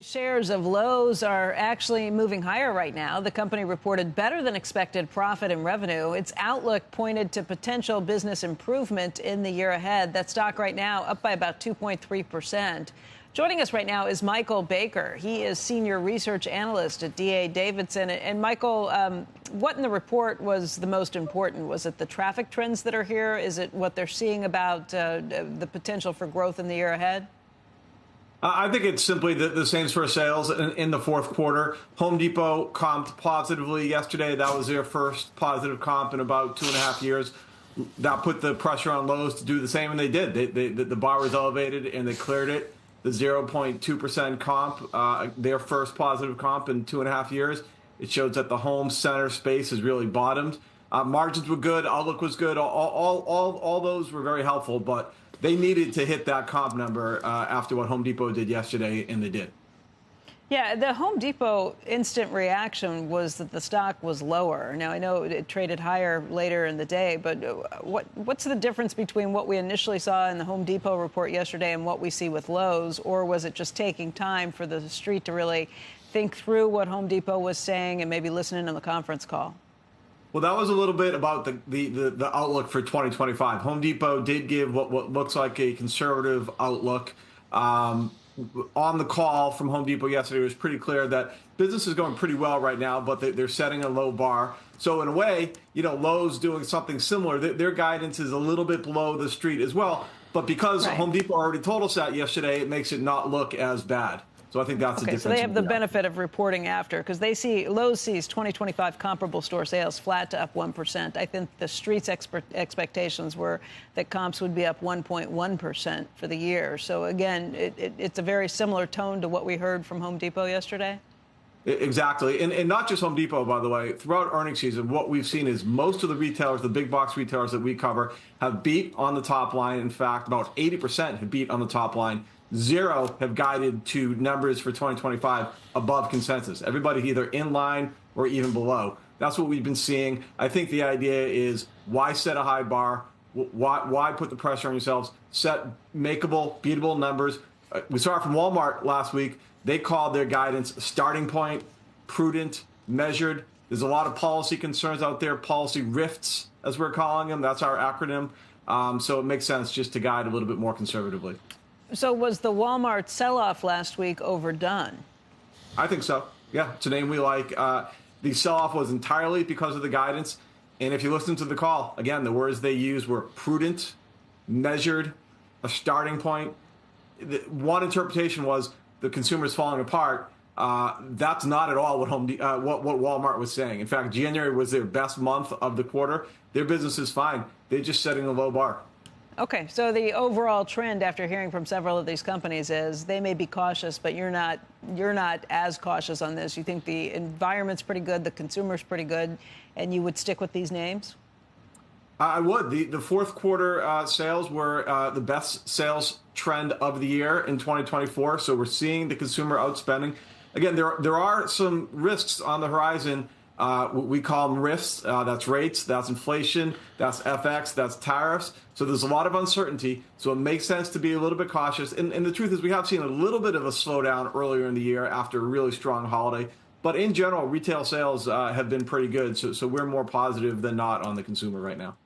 Shares of Lowe's are actually moving higher right now. The company reported better than expected profit and revenue. Its outlook pointed to potential business improvement in the year ahead. That stock right now up by about 2.3%. Joining us right now is Michael Baker. He is senior research analyst at D.A. Davidson. And Michael, what in the report was the most important? Was it the traffic trends that are here? Is it what they're seeing about the potential for growth in the year ahead? I think it's simply the same-store sales in the fourth quarter. Home Depot comped positively yesterday. That was their first positive comp in about 2.5 years. That put the pressure on Lowe's to do the same, and they did. The bar was elevated, and they cleared it. The 0.2% comp, their first positive comp in 2.5 years. It shows that the home center space has really bottomed. Margins were good. Outlook was good. All those were very helpful, but they needed to hit that comp number after what Home Depot did yesterday, and they did. Yeah, the Home Depot instant reaction was that the stock was lower. Now, I know it traded higher later in the day, but what's the difference between what we initially saw in the Home Depot report yesterday and what we see with Lowe's? Or was it just taking time for the street to really think through what Home Depot was saying and maybe listen in on the conference call? Well, that was a little bit about the outlook for 2025. Home Depot did give what looks like a conservative outlook. On the call from Home Depot yesterday, it was pretty clear that business is going pretty well right now, but they're setting a low bar. So in a way, Lowe's doing something similar. Their guidance is a little bit below the street as well. But because Home Depot already told us that yesterday, it makes it not look as bad. So I think that's the difference. So they have the benefit of reporting after, because Lowe's sees 2025 comparable store sales flat to up 1%. I think the street's expectations were that comps would be up 1.1% for the year. So again, it's a very similar tone to what we heard from Home Depot yesterday. Exactly. And not just Home Depot, by the way. Throughout earnings season, what we've seen is most of the retailers, the big box retailers that we cover, have beat on the top line. In fact, about 80% have beat on the top line. 0 have guided to numbers for 2025 above consensus. Everybody either in line or even below. That's what we've been seeing. I think the idea is, why set a high bar? Why put the pressure on yourselves? Set makeable, beatable numbers. We saw it from Walmart last week. They called their guidance a starting point, prudent, measured. There's a lot of policy concerns out there, policy rifts, as we're calling them. That's our acronym. So it makes sense just to guide a little bit more conservatively. So was the Walmart sell-off last week overdone? I think so. Yeah, it's a name we like. The sell-off was entirely because of the guidance. And if you listen to the call, again, the words they used were prudent, measured, a starting point. One interpretation was the consumer's falling apart. That's not at all what Walmart was saying. In fact, January was their best month of the quarter. Their business is fine. They're just setting a low bar. Okay, so the overall trend after hearing from several of these companies is they may be cautious, but you're not as cautious on this. You think the environment's pretty good, the consumer's pretty good, and you would stick with these names? I would. The fourth quarter sales were the best sales trend of the year in 2024. So we're seeing the consumer outspending. Again, there are some risks on the horizon. We call them risks. That's rates, that's inflation, that's FX, that's tariffs. So there's a lot of uncertainty. So it makes sense to be a little bit cautious. And the truth is, we have seen a little bit of a slowdown earlier in the year after a really strong holiday. But in general, retail sales have been pretty good. So we're more positive than not on the consumer right now.